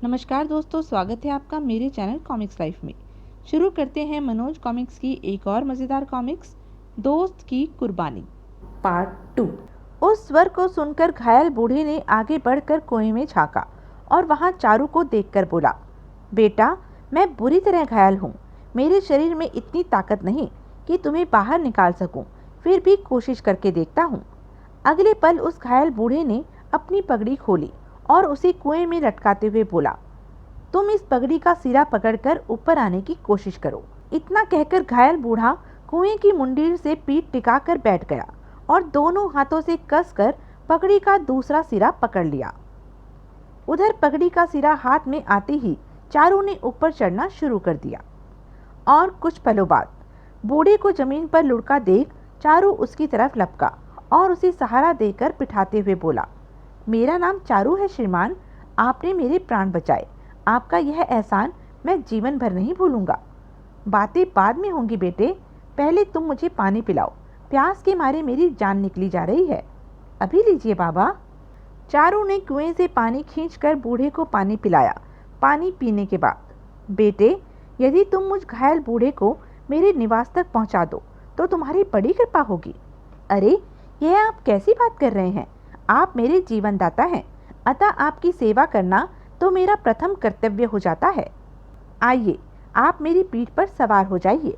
नमस्कार दोस्तों, स्वागत है आपका मेरे चैनल कॉमिक्स लाइफ में। शुरू करते हैं मनोज कॉमिक्स की एक और मज़ेदार कॉमिक्स, दोस्त की कुर्बानी पार्ट 2। उस स्वर को सुनकर घायल बूढ़े ने आगे बढ़कर कुएं में झांका और वहां चारू को देखकर बोला, बेटा, मैं बुरी तरह घायल हूँ। मेरे शरीर में इतनी ताकत नहीं कि तुम्हें बाहर निकाल सकूं, फिर भी कोशिश करके देखता हूँ। अगले पल उस घायल बूढ़े ने अपनी पगड़ी खोली और उसे कुएं में लटकाते हुए बोला, तुम इस पगड़ी का सिरा पकड़कर ऊपर आने की कोशिश करो। इतना कहकर घायल बूढ़ा कुएं की मुंडीर से पीठ टिकाकर बैठ गया और दोनों हाथों से कसकर पगड़ी का दूसरा सिरा पकड़ लिया। उधर पगड़ी का सिरा हाथ में आते ही चारू ने ऊपर चढ़ना शुरू कर दिया और कुछ पलों बाद बूढ़े को जमीन पर लुढ़का देख चारू उसकी तरफ लपका और उसे सहारा देकर बिठाते हुए बोला, मेरा नाम चारू है श्रीमान, आपने मेरे प्राण बचाए। आपका यह एहसान मैं जीवन भर नहीं भूलूंगा। बातें बाद में होंगी बेटे, पहले तुम मुझे पानी पिलाओ, प्यास के मारे मेरी जान निकली जा रही है। अभी लीजिए बाबा। चारू ने कुएं से पानी खींचकर बूढ़े को पानी पिलाया। पानी पीने के बाद, बेटे, यदि तुम मुझ घायल बूढ़े को मेरे निवास तक पहुंचा दो तो तुम्हारी बड़ी कृपा होगी। अरे, यह आप कैसी बात कर रहे हैं? आप मेरे जीवन दाता हैं, अतः आपकी सेवा करना तो मेरा प्रथम कर्तव्य हो जाता है। आइए, आप मेरी पीठ पर सवार हो जाइए।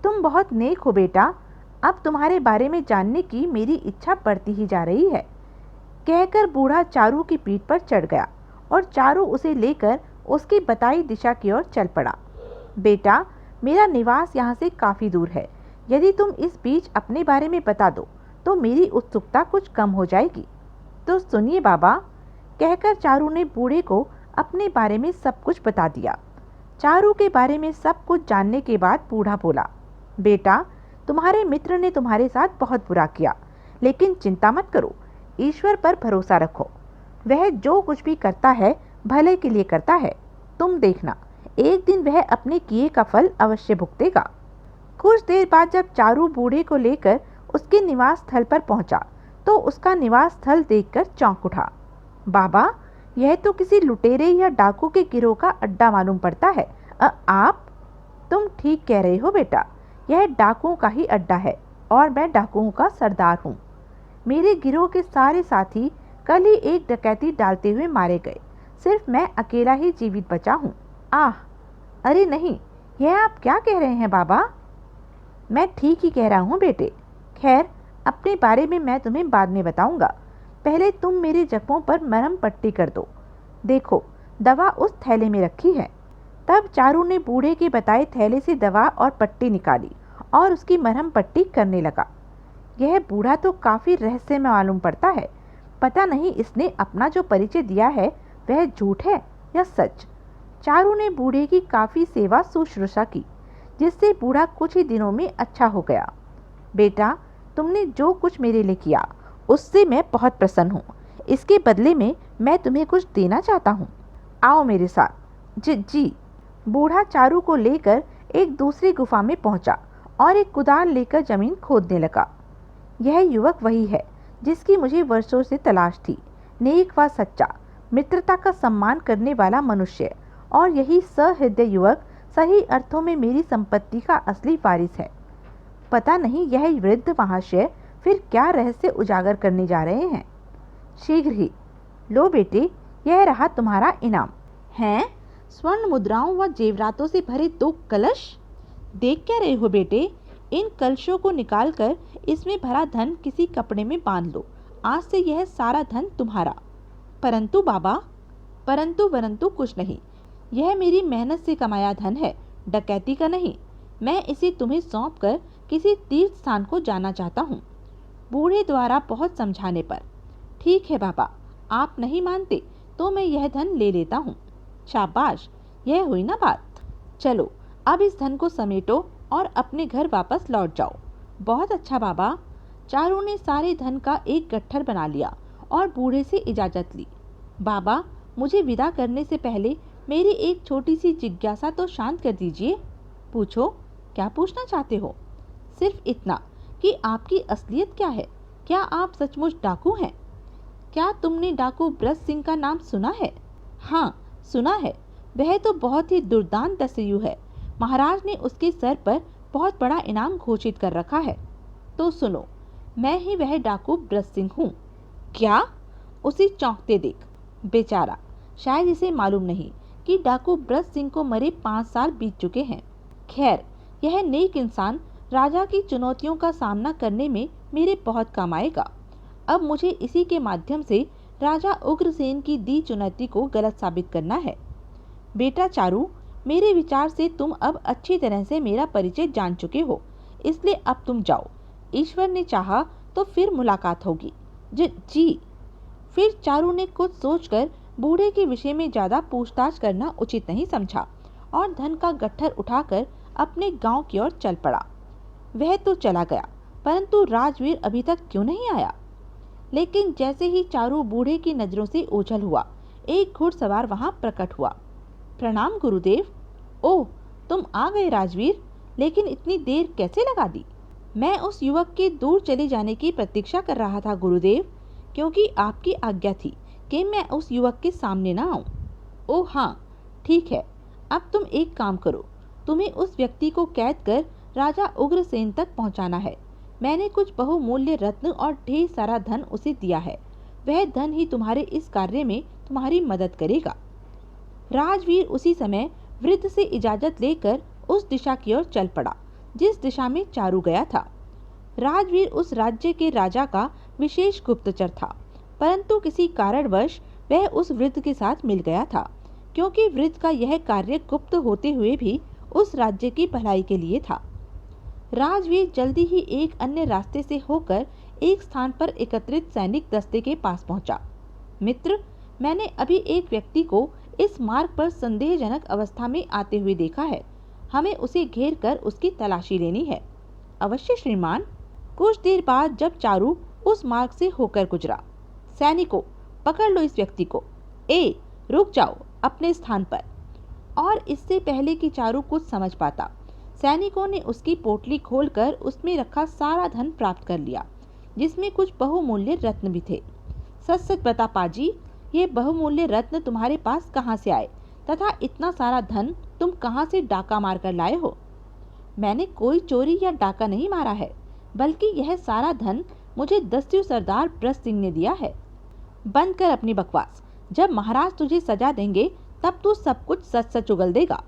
तुम बहुत नेक हो बेटा, अब तुम्हारे बारे में जानने की मेरी इच्छा बढ़ती ही जा रही है। कहकर बूढ़ा चारू की पीठ पर चढ़ गया और चारू उसे लेकर उसकी बताई दिशा की ओर चल पड़ा। बेटा, मेरा निवास यहाँ से काफ़ी दूर है। यदि तुम इस बीच अपने बारे में बता दो तो मेरी उत्सुकता कुछ कम हो जाएगी। तो सुनिए बाबा। कहकर चारू ने बूढ़े को अपने बारे में सब कुछ बता दिया। चारू के बारे में सब कुछ जानने के बाद बूढ़ा बोला, बेटा, तुम्हारे मित्र ने तुम्हारे साथ बहुत बुरा किया, लेकिन चिंता मत करो, ईश्वर पर भरोसा रखो। वह जो कुछ भी करता है भले के लिए करता है। तुम देखना, एक दिन वह अपने किए का फल अवश्य भुगतेगा। कुछ देर बाद जब चारू बूढ़े को लेकर उसके निवास स्थल पर पहुंचा तो उसका निवास स्थल देखकर चौंक उठा। बाबा, यह तो किसी लुटेरे या डाकू के गिरोह का अड्डा मालूम पड़ता है। आप? तुम ठीक कह रहे हो बेटा, यह डाकुओं का ही अड्डा है और मैं डाकुओं का सरदार हूँ। मेरे गिरोह के सारे साथी कल ही एक डकैती डालते हुए मारे गए, सिर्फ मैं अकेला ही जीवित बचा हूँ। आह, अरे नहीं, यह आप क्या कह रहे हैं बाबा? मैं ठीक ही कह रहा हूँ बेटे। खैर, अपने बारे में मैं तुम्हें बाद में बताऊंगा। पहले तुम मेरे जख्मों पर मरहम पट्टी कर दो। देखो, दवा उस थैले में रखी है। तब चारू ने बूढ़े के बताए थैले से दवा और पट्टी निकाली और उसकी मरहम पट्टी करने लगा। यह बूढ़ा तो काफ़ी रहस्यमय मालूम पड़ता है। पता नहीं इसने अपना जो परिचय दिया है वह झूठ है या सच। चारू ने बूढ़े की काफ़ी सेवा शुश्रूषा की, जिससे बूढ़ा कुछ ही दिनों में अच्छा हो गया। बेटा, तुमने जो कुछ मेरे लिए किया उससे मैं बहुत प्रसन्न हूँ। इसके बदले में मैं तुम्हें कुछ देना चाहता हूँ। आओ मेरे साथ। जी। बूढ़ा चारू को लेकर एक दूसरी गुफा में पहुँचा और एक कुदाल लेकर जमीन खोदने लगा। यह युवक वही है जिसकी मुझे वर्षों से तलाश थी। नेक व सच्चा, मित्रता का सम्मान करने वाला मनुष्य, और यही सहृदय युवक सही अर्थों में मेरी संपत्ति का असली वारिस है। पता नहीं यह वृद्ध महाशय फिर क्या रहस्य उजागर करने जा रहे हैं। शीघ्र ही। लो बेटे, यह रहा तुम्हारा इनाम। हैं? स्वर्ण मुद्राओं व जेवरातों से भरे 2 कलश। देख क्या रहे हो बेटे? इन कलशों को निकालकर इसमें भरा धन किसी कपड़े में बांध लो। आज से यह सारा धन तुम्हारा। परंतु बाबा, परंतु कुछ नहीं। यह मेरी मेहनत से कमाया धन है, डकैती का नहीं। मैं इसे तुम्हें सौंपकर किसी तीर्थ स्थान को जाना चाहता हूँ। बूढ़े द्वारा बहुत समझाने पर, ठीक है बाबा, आप नहीं मानते तो मैं यह धन ले लेता हूँ। शाबाश, यह हुई ना बात। चलो, अब इस धन को समेटो और अपने घर वापस लौट जाओ। बहुत अच्छा बाबा। चारू ने सारे धन का एक गट्ठर बना लिया और बूढ़े से इजाज़त ली। बाबा, मुझे विदा करने से पहले मेरी एक छोटी सी जिज्ञासा तो शांत कर दीजिए। पूछो, क्या पूछना चाहते हो? सिर्फ इतना कि आपकी असलियत क्या है? क्या आप सचमुच डाकू हैं? क्या तुमने डाकू ब्रज सिंह का नाम सुना है? हाँ, सुना है, वह तो बहुत ही दुर्दांत दस्यु है। महाराज ने उसके सर पर बहुत बड़ा इनाम घोषित कर रखा है। तो सुनो, मैं ही वह डाकू ब्रज सिंह हूँ। क्या? उसी चौंकते देख। बेचारा, शायद इसे मालूम नहीं कि डाकू ब्रज सिंह को मरे 5 साल बीत चुके हैं। खैर, यह नेक इंसान राजा की चुनौतियों का सामना करने में मेरे बहुत काम आएगा। अब मुझे इसी के माध्यम से राजा उग्रसेन की दी चुनौती को गलत साबित करना है। बेटा चारू, मेरे विचार से तुम अब अच्छी तरह से मेरा परिचय जान चुके हो, इसलिए अब तुम जाओ। ईश्वर ने चाहा तो फिर मुलाकात होगी। जी। फिर चारू ने कुछ सोचकर बूढ़े के विषय में ज्यादा पूछताछ करना उचित नहीं समझा और धन का गट्ठर उठाकर अपने गांव की ओर चल पड़ा। वह तो चला गया, परंतु राजवीर अभी तक क्यों नहीं आया? लेकिन जैसे ही चारू बूढ़े की नजरों से ओझल हुआ, एक घुड़सवार वहां प्रकट हुआ। प्रणाम गुरुदेव। ओह, तुम आ गए राजवीर, लेकिन इतनी देर कैसे लगा दी? मैं उस युवक के दूर चले जाने की प्रतीक्षा कर रहा था गुरुदेव, क्योंकि आपकी आज्ञा थी कि मैं उस युवक के सामने ना आऊं। ओह हाँ, ठीक है। अब तुम एक काम करो, तुम्हें उस व्यक्ति को कैद कर राजा उग्रसेन तक पहुंचाना है। मैंने कुछ बहुमूल्य रत्न और ढेर सारा धन उसे दिया है। वह धन ही तुम्हारे इस कार्य में तुम्हारी मदद करेगा। राजवीर उसी समय वृद्ध से इजाजत लेकर उस दिशा की ओर चल पड़ा जिस दिशा में चारू गया था। राजवीर उस राज्य के राजा का विशेष गुप्तचर था, परंतु किसी कारणवश वह उस वृद्ध के साथ मिल गया था, क्योंकि वृद्ध का यह कार्य गुप्त होते हुए भी उस राज्य की भलाई के लिए था। राजवीर जल्दी ही एक अन्य रास्ते से होकर एक स्थान पर एकत्रित सैनिक दस्ते के पास पहुंचा। मित्र, मैंने अभी एक व्यक्ति को इस मार्ग पर संदेहजनक अवस्था में आते हुए देखा है। हमें उसे घेर कर उसकी तलाशी लेनी है। अवश्य श्रीमान। कुछ देर बाद जब चारू उस मार्ग से होकर गुजरा, सैनिकों, पकड़ लो इस व्यक्ति को। रुक जाओ अपने स्थान पर। और इससे पहले कि चारू कुछ समझ पाता, सैनिकों ने उसकी पोटली खोलकर उसमें रखा सारा धन प्राप्त कर लिया, जिसमें कुछ बहुमूल्य रत्न भी थे। सच सच बता पाजी, ये बहुमूल्य रत्न तुम्हारे पास कहाँ से आए तथा इतना सारा धन तुम कहाँ से डाका मारकर लाए हो? मैंने कोई चोरी या डाका नहीं मारा है, बल्कि यह सारा धन मुझे दस्यु सरदार ब्रज सिंह ने दिया है। बंद कर अपनी बकवास। जब महाराज तुझे सजा देंगे तब तू सब कुछ सच सच उगल देगा।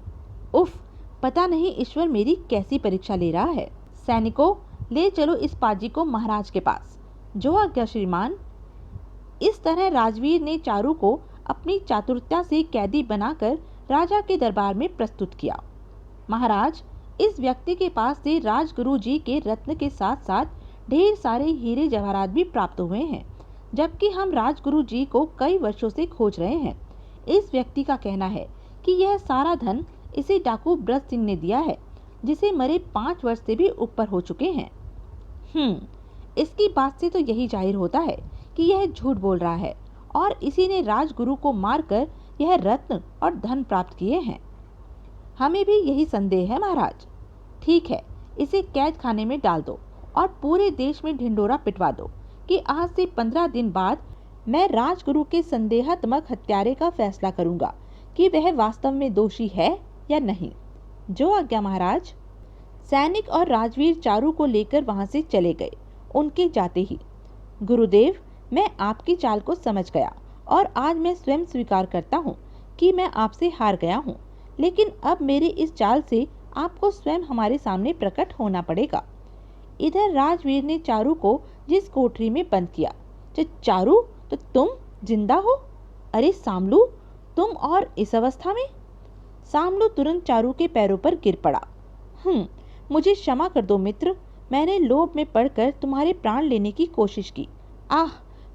उफ, पता नहीं ईश्वर मेरी कैसी परीक्षा ले रहा है। सैनिकों, ले चलो इस पाजी को महाराज के पास। जो आज्ञा श्रीमान। इस तरह राजवीर ने चारू को अपनी चातुरता से कैदी बनाकर राजा के दरबार में प्रस्तुत किया। महाराज, इस व्यक्ति के पास से राजगुरु जी के रत्न के साथ साथ ढेर सारे हीरे जवाहरात भी प्राप्त हुए हैं, जबकि हम राजगुरु जी को कई वर्षों से खोज रहे हैं। इस व्यक्ति का कहना है कि यह सारा धन इसे डाकू ब्रज सिंह ने दिया है, जिसे मरे 5 वर्ष से भी ऊपर हो चुके हैं। इसकी बात से तो यही जाहिर होता है कि यह झूठ बोल रहा है और इसी ने राजगुरु को मारकर यह रत्न और धन प्राप्त किए हैं। हमें भी यही संदेह है महाराज। ठीक है, इसे कैद खाने में डाल दो और पूरे देश में ढिंडोरा पिटवा दो कि आज से 15 दिन बाद मैं राजगुरु के संदेहात्मक हत्यारे का फैसला करूंगा कि वह वास्तव में दोषी है या नहीं। जो आज्ञा महाराज। सैनिक और राजवीर चारू को लेकर वहां से चले गए। उनके जाते ही, गुरुदेव, मैं आपकी चाल को समझ गया और आज मैं स्वयं स्वीकार करता हूँ कि मैं आपसे हार गया हूँ, लेकिन अब मेरी इस चाल से आपको स्वयं हमारे सामने प्रकट होना पड़ेगा। इधर राजवीर ने चारू को जिस कोठरी में बंद किया। चारू, तो तुम जिंदा हो? अरे सामलू, तुम और इस अवस्था में? सामलू तुरंत चारू के पैरों पर गिर पड़ा। मुझे क्षमा कर दो मित्र, मैंने लोभ में पड़कर तुम्हारे प्राण लेने की कोशिश की। आह,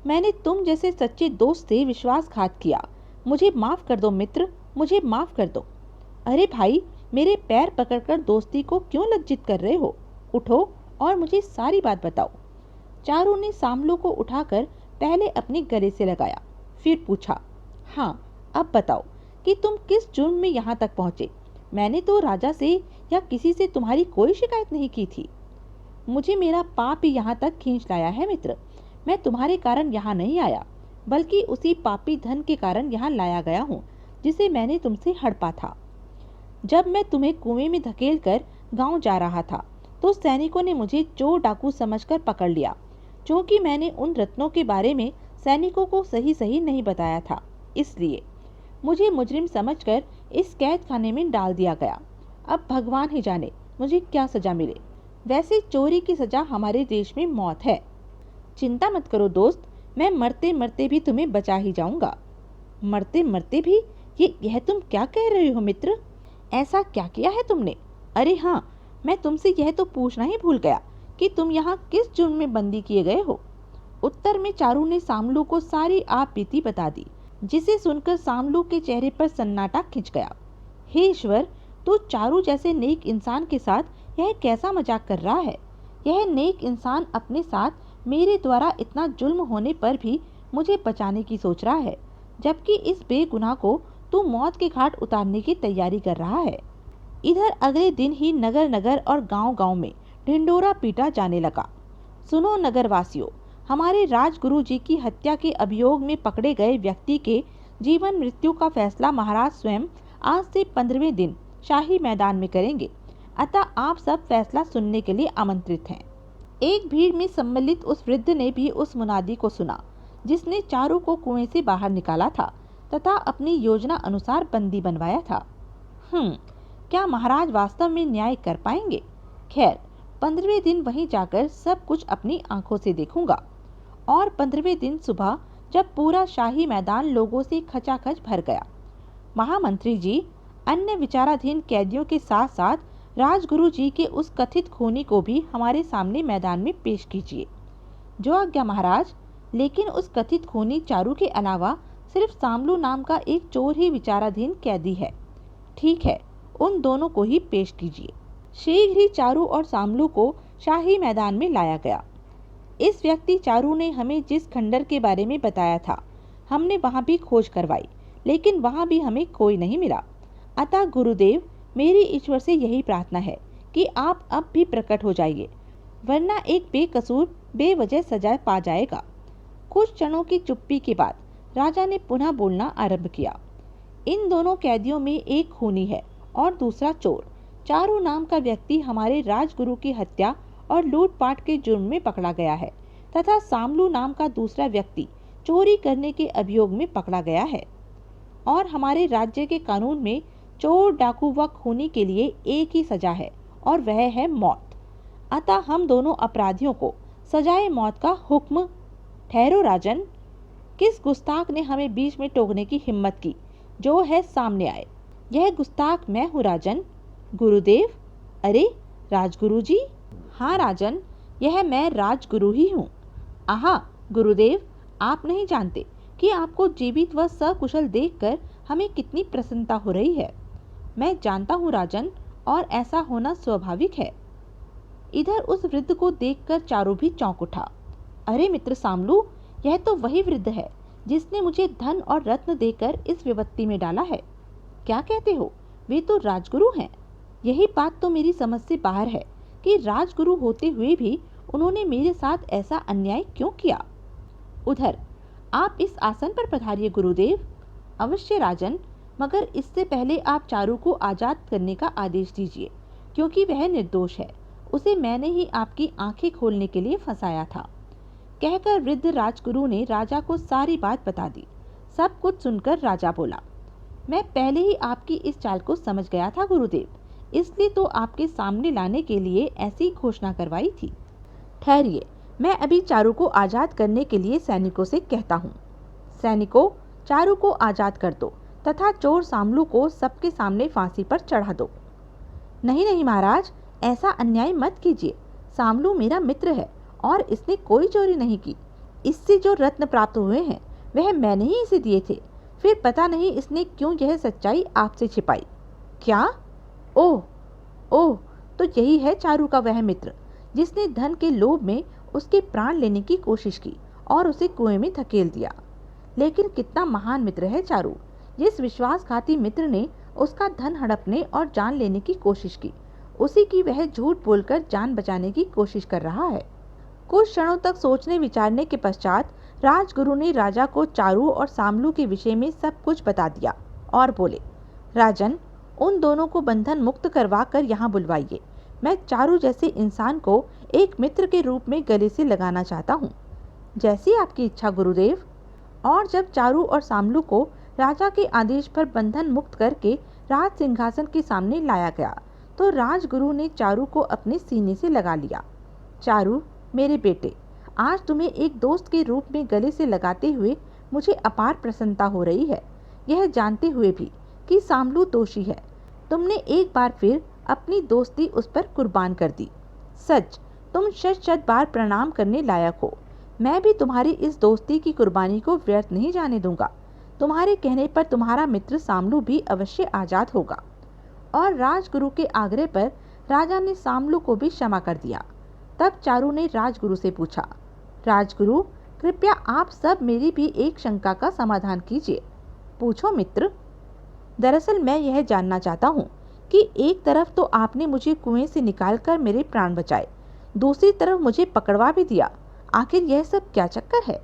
मैंने तुम जैसे सच्चे दोस्त से विश्वासघात किया। मुझे माफ कर दो मित्र, मुझे माफ कर दो। अरे भाई, मेरे पैर पकड़कर दोस्ती को क्यों लज्जित कर रहे हो? उठो और मुझे सारी बात बताओ। चारू ने सामलू को उठाकर पहले अपने गले से लगाया, फिर पूछा, हाँ, अब बताओ कि तुम किस जुर्म में यहाँ तक पहुँचे? मैंने तो राजा से या किसी से तुम्हारी कोई शिकायत नहीं की थी। मुझे मेरा पाप ही यहाँ तक खींच लाया है मित्र। मैं तुम्हारे कारण यहाँ नहीं आया, बल्कि उसी पापी धन के कारण यहाँ लाया गया हूँ, जिसे मैंने तुमसे हड़पा था। जब मैं तुम्हें कुएं में धकेल कर गाँव जा रहा था तो सैनिकों ने मुझे चोर डाकू समझकर पकड़ लिया, क्योंकि मैंने उन रत्नों के बारे में सैनिकों को सही सही नहीं बताया था। इसलिए मुझे मुजरिम समझकर इस कैद खाने में डाल दिया गया। अब भगवान ही जाने मुझे क्या सजा मिले। वैसे चोरी की सजा हमारे देश में मौत है। चिंता मत करो दोस्त, मैं मरते मरते भी तुम्हें बचा ही जाऊंगा। मरते मरते भी? यह तुम क्या कह रहे हो मित्र? ऐसा क्या किया है तुमने? अरे हाँ, मैं तुमसे यह तो पूछना ही भूल गया कि तुम यहाँ किस जुर्म में बंदी किए गए हो। उत्तर में चारू ने सामलू को सारी आप बीती बता दी, जिसे सुनकर सामलू के चेहरे पर सन्नाटा खिंच गया। हे ईश्वर, तू चारू जैसे नेक इंसान के साथ यह कैसा मजाक कर रहा है? यह नेक इंसान अपने साथ मेरे द्वारा इतना जुल्म होने पर भी मुझे बचाने की सोच रहा है, जबकि इस बेगुनाह को तू मौत के घाट उतारने की तैयारी कर रहा है। इधर अगले दिन ही नगर नगर और गांव गांव में ढिंडोरा पीटा जाने लगा। सुनो नगरवासियों, हमारे राजगुरु जी की हत्या के अभियोग में पकड़े गए व्यक्ति के जीवन मृत्यु का फैसला महाराज स्वयं आज से 15वें दिन शाही मैदान में करेंगे। अतः आप सब फैसला सुनने के लिए आमंत्रित हैं। एक भीड़ में सम्मिलित उस वृद्ध ने भी उस मुनादी को सुना, जिसने चारू को कुएं से बाहर निकाला था तथा अपनी योजना अनुसार बंदी बनवाया था। क्या महाराज वास्तव में न्याय कर पाएंगे? खैर, 15वें दिन वहीं जाकर सब कुछ अपनी आंखों से देखूंगा। और 15वें दिन सुबह जब पूरा शाही मैदान लोगों से खचाखच भर गया, महामंत्री जी अन्य विचाराधीन कैदियों के साथ साथ राजगुरु जी के उस कथित खूनी को भी हमारे सामने मैदान में पेश कीजिए। जो आज्ञा महाराज। लेकिन उस कथित खूनी चारू के अलावा सिर्फ सामलू नाम का एक चोर ही विचाराधीन कैदी है। ठीक है, उन दोनों को ही पेश कीजिए। शीघ्र ही चारू और सामलू को शाही मैदान में लाया गया। इस व्यक्ति चारू ने हमें जिस खंडर के बारे में बताया था, हमने वहां भी खोज करवाई, लेकिन वहां भी हमें कोई नहीं मिला। अतः गुरुदेव, मेरी ईश्वर से यही प्रार्थना है कि आप अब भी प्रकट हो जाइए, वरना एक बेकसूर बेवजह सजा पा जाएगा। कुछ क्षणों की चुप्पी के बाद राजा ने पुनः बोलना आरंभ किया। इन दोनों कैदियों में एक खूनी है और दूसरा चोर। चारू नाम का व्यक्ति हमारे राजगुरु की हत्या और लूटपाट के जुर्म में पकड़ा गया है तथा सामलू नाम का दूसरा व्यक्ति चोरी करने के अभियोग में पकड़ा गया है। और हमारे राज्य के कानून में चोर डाकू व खूनी के लिए एक ही सजा है और वह है मौत। अतः हम दोनों अपराधियों को सजाए मौत का हुक्म। ठहरो राजन, किस गुस्ताख ने हमें बीच में टोकने की हिम्मत की? जो है सामने आए। यह गुस्ताख मैं हूँ राजन। गुरुदेव? अरे राजगुरु जी? हाँ राजन, यह मैं राजगुरु ही हूँ। आहा गुरुदेव, आप नहीं जानते कि आपको जीवित व सकुशल देखकर हमें कितनी प्रसन्नता हो रही है। मैं जानता हूँ राजन, और ऐसा होना स्वाभाविक है। इधर उस वृद्ध को देखकर चारू भी चौंक उठा। अरे मित्र सामलू, यह तो वही वृद्ध है जिसने मुझे धन और रत्न देकर इस विपत्ति में डाला है। क्या कहते हो? वे तो राजगुरु हैं। यही बात तो मेरी समझ से बाहर है कि राजगुरु होते हुए भी उन्होंने मेरे साथ ऐसा अन्याय क्यों किया। उधर आप इस आसन पर पधारिए गुरुदेव। अवश्य राजन, मगर इससे पहले आप चारू को आजाद करने का आदेश दीजिए, क्योंकि वह निर्दोष है। उसे मैंने ही आपकी आंखें खोलने के लिए फंसाया था। कहकर वृद्ध राजगुरु ने राजा को सारी बात बता दी। सब कुछ सुनकर राजा बोला, मैं पहले ही आपकी इस चाल को समझ गया था गुरुदेव, इसलिए तो आपके सामने लाने के लिए ऐसी घोषणा करवाई थी। ठहरिए, मैं अभी चारू को आजाद करने के लिए सैनिकों से कहता हूँ। सैनिकों, चारू को आजाद कर दो तथा चोर सामलू को सबके सामने फांसी पर चढ़ा दो। नहीं नहीं महाराज, ऐसा अन्याय मत कीजिए। सामलू मेरा मित्र है और इसने कोई चोरी नहीं की। इससे जो रत्न प्राप्त हुए हैं वह मैंने ही इसे दिए थे। फिर पता नहीं इसने क्यों यह सच्चाई आपसे छिपाई। क्या? ओह ओह, तो यही है चारू का वह मित्र जिसने धन के लोभ में उसके प्राण लेने की कोशिश की और उसे कुएं में धकेल दिया। लेकिन कितना महान मित्र है चारू। जिस विश्वासघाती मित्र ने उसका धन हड़पने और जान लेने की कोशिश की, उसी की वह झूठ बोलकर जान बचाने की कोशिश कर रहा है। कुछ क्षणों तक सोचने विचारने के पश्चात राजगुरु ने राजा को चारू और सामलू के विषय में सब कुछ बता दिया। और बोले, राजन, उन दोनों को बंधन मुक्त करवा कर यहाँ बुलवाइए। मैं चारू जैसे इंसान को एक मित्र के रूप में गले से लगाना चाहता हूँ। जैसी आपकी इच्छा गुरुदेव। और जब चारू और सामलू को राजा के आदेश पर बंधन मुक्त करके राज सिंहासन के सामने लाया गया तो राजगुरु ने चारू को अपने सीने से लगा लिया। चारू, मेरे बेटे, आज तुम्हें एक दोस्त के रूप में गले से लगाते हुए मुझे अपार प्रसन्नता हो रही है, यह जानते हुए भी कि सामलू दोषी है। तुमने एक बार फिर अपनी दोस्ती उस पर कुर्बान कर दी। सच, तुम शत शत बार प्रणाम करने लायक हो। मैं भी तुम्हारी इस दोस्ती की कुर्बानी को व्यर्थ नहीं जाने दूंगा। तुम्हारे कहने पर तुम्हारा मित्र सामलू भी अवश्य आजाद होगा। और राजगुरु के आग्रह पर राजा ने सामलू को भी क्षमा कर दिया। तब चारू ने राजगुरु से पूछा, राजगुरु, कृपया आप सब मेरी भी एक शंका का समाधान कीजिए। पूछो मित्र। दरअसल मैं यह जानना चाहता हूँ कि एक तरफ तो आपने मुझे कुएं से निकालकर मेरे प्राण बचाए, दूसरी तरफ मुझे पकड़वा भी दिया। आखिर यह सब क्या चक्कर है?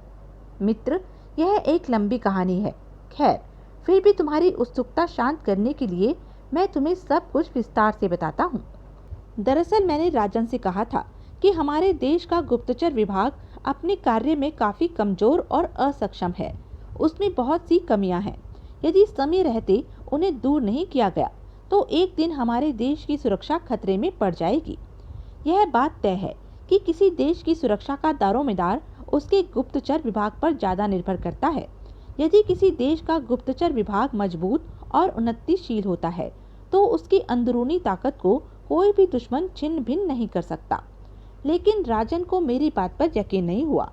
मित्र, यह एक लंबी कहानी है। खैर, फिर भी तुम्हारी उत्सुकता शांत करने के लिए मैं तुम्हें सब कुछ विस्तार से बताता हूँ। दरअसल मैंने राजन से कहा था कि हमारे देश का गुप्तचर विभाग अपने कार्य में काफी कमजोर और असक्षम है। उसमें बहुत सी कमियां हैं। यदि समय रहते उन्हें दूर नहीं किया गया तो एक दिन हमारे देश की सुरक्षा खतरे में पड़ जाएगी। यह बात तय है कि किसी देश की सुरक्षा का दारोमदार उसके गुप्तचर विभाग पर ज्यादा निर्भर करता है। यदि किसी देश का गुप्तचर विभाग मजबूत और उन्नतिशील होता है तो उसकी अंदरूनी ताकत को कोई भी दुश्मन छिन्न भिन्न नहीं कर सकता। लेकिन राजन को मेरी बात पर यकीन नहीं हुआ,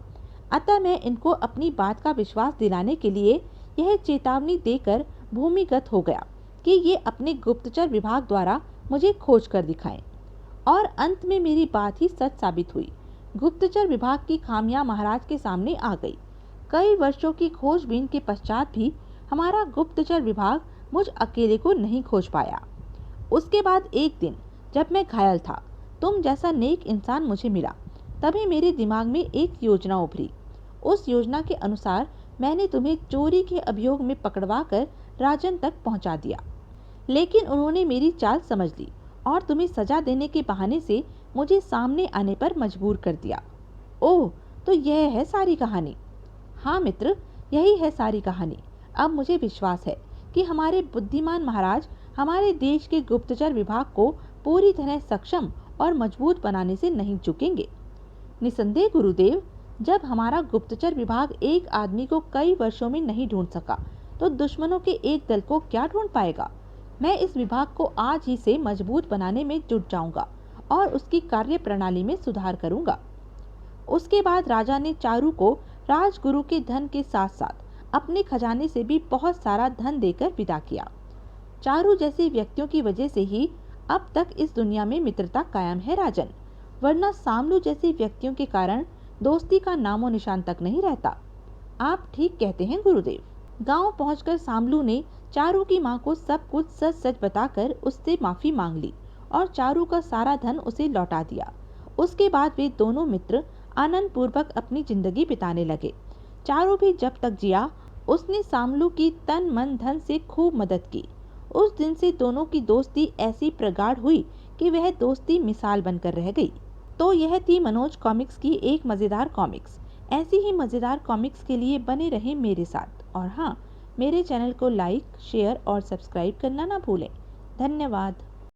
अतः मैं इनको अपनी बात का विश्वास दिलाने के लिए यह चेतावनी देकर भूमिगत हो गया कि ये अपने गुप्तचर विभाग द्वारा मुझे खोज कर दिखाएं। और अंत में मेरी बात ही सच साबित हुई। गुप्तचर विभाग की खामियां महाराज के सामने आ गई। कई वर्षों की खोजबीन के पश्चात भी हमारा गुप्तचर विभाग मुझ अकेले को नहीं खोज पाया। उसके बाद एक दिन जब मैं घायल था, तुम जैसा नेक इंसान मुझे मिला। तभी मेरे दिमाग में एक योजना उभरी। उस योजना के अनुसार मैंने तुम्हें चोरी के अभियोग में पकड़वा कर राजन तक पहुंचा दिया। लेकिन उन्होंने मेरी चाल समझ ली और तुम्हें सजा देने के बहाने से मुझे सामने आने पर मजबूर कर दिया। ओह, तो यह है सारी कहानी। हाँ मित्र, यही है सारी कहानी। अब मुझे विश्वास है कि हमारे बुद्धिमान महाराज हमारे देश के गुप्तचर विभाग को पूरी तरह सक्षम और मजबूत बनाने से नहीं चूकेंगे। निसंदेह गुरुदेव, जब हमारा गुप्तचर विभाग एक आदमी को कई वर्षों में नहीं ढूंढ सका तो दुश्मनों के एक दल को क्या ढूंढ पाएगा। मैं इस विभाग को आज ही से मजबूत बनाने में जुट जाऊंगा और उसकी कार्य प्रणाली में सुधार करूंगा। उसके बाद राजा ने चारू को राजगुरु के धन के साथ साथ अपने खजाने से भी बहुत सारा धन देकर विदा किया। चारू जैसे व्यक्तियों की वजह से ही अब तक इस दुनिया में मित्रता कायम है राजन, वरना सामलू जैसे व्यक्तियों के कारण दोस्ती का नामो निशान तक नहीं रहता। आप ठीक कहते हैं गुरुदेव। गांव पहुंचकर सामलू ने चारू की मां को सब कुछ सच सच बताकर उससे माफी मांग ली और चारू का सारा धन उसे लौटा दिया। उसके बाद वे दोनों मित्र आनंद पूर्वक अपनी जिंदगी बिताने लगे। चारू भी जब तक जिया उसने सामलू की तन मन धन से खूब मदद की। उस दिन से दोनों की दोस्ती ऐसी प्रगाढ़ हुई कि वह दोस्ती मिसाल बनकर रह गई। तो यह थी मनोज कॉमिक्स की एक मज़ेदार कॉमिक्स। ऐसी ही मज़ेदार कॉमिक्स के लिए बने रहें मेरे साथ। और हाँ, मेरे चैनल को लाइक, शेयर और सब्सक्राइब करना ना भूलें। धन्यवाद।